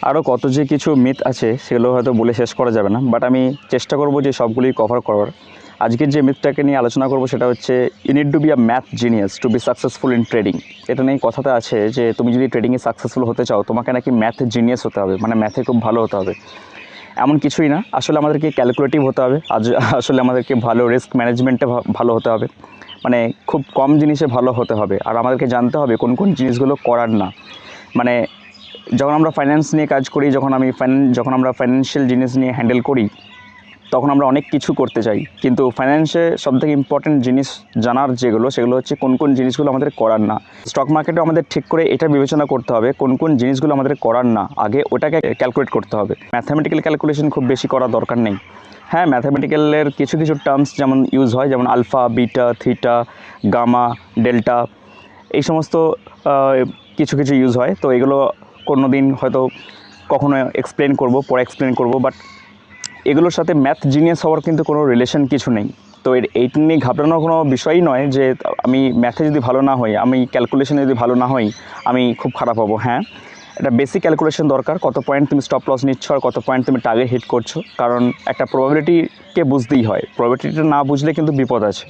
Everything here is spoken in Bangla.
আরও কত যে কিছু মিথ আছে সেগুলো হয়তো বলে শেষ করা যাবে না, বাট আমি চেষ্টা করব যে সবগুলি কভার করার। আজকের যে মিথটাকে নিয়ে আলোচনা করব সেটা হচ্ছে you need to be a math genius to be successful in trading. এটা নিয়ে কথাতে আছে যে তুমি যদি ট্রেডিংয়ে সাকসেসফুল হতে চাও তোমাকে নাকি ম্যাথ জিনিয়াস হতে হবে, মানে ম্যাথে খুব ভালো হতে হবে। এমন কিছুই না, আসলে আমাদেরকে ক্যালকুলেটিভ হতে হবে, আসলে আমাদেরকে ভালো রিস্ক ম্যানেজমেন্টে ভালো হতে হবে, মানে খুব কম জিনিসে ভালো হতে হবে। আর আমাদেরকে জানতে হবে কোন কোন জিনিসগুলো করার না। মানে যখন আমরা ফাইন্যান্স নিয়ে কাজ করি, যখন আমরা ফাইন্যান্সিয়াল জিনিস নিয়ে হ্যান্ডেল করি, তখন আমরা অনেক কিছু করতে চাই, কিন্তু ফাইন্যান্সে সবথেকে ইম্পর্টেন্ট জিনিস জানার সেগুলো হচ্ছে কোন কোন জিনিসগুলো আমাদের করার না। স্টক মার্কেটেও আমাদের ঠিক করে এটা বিবেচনা করতে হবে কোন কোন জিনিসগুলো আমাদের করার না, আগে ওটাকে ক্যালকুলেট করতে হবে। ম্যাথামেটিক্যাল ক্যালকুলেশন খুব বেশি করার দরকার নেই। হ্যাঁ, ম্যাথামেটিক্যালের কিছু কিছু টার্মস যেমন ইউজ হয়, যেমন alpha, beta, theta, gamma, delta, এই সমস্ত কিছু কিছু ইউজ হয়। তো এগুলো কোনো দিন হয়তো কখনো পরে এক্সপ্লেন করব, বাট এগুলোর সাথে ম্যাথ জিনিয়াস হওয়ার কিন্তু কোনো রিলেশন কিছু নেই। তো এইটা নিয়ে ঘাবড়ানোর কোনো বিষয়ই নয় যে আমি ম্যাথে যদি ভালো না হই, আমি ক্যালকুলেশনে যদি ভালো না হই, আমি খুব খারাপ হব। হ্যাঁ, একটা বেসিক ক্যালকুলেশন দরকার, কত পয়েন্ট তুমি স্টপ লস নিচ্ছ আর কত পয়েন্ট তুমি টার্গেট হিট করছো, কারণ একটা প্রবাবিলিটিকে বুঝতেই হয়, প্রবাবিলিটিটা না বুঝলে কিন্তু বিপদ আছে।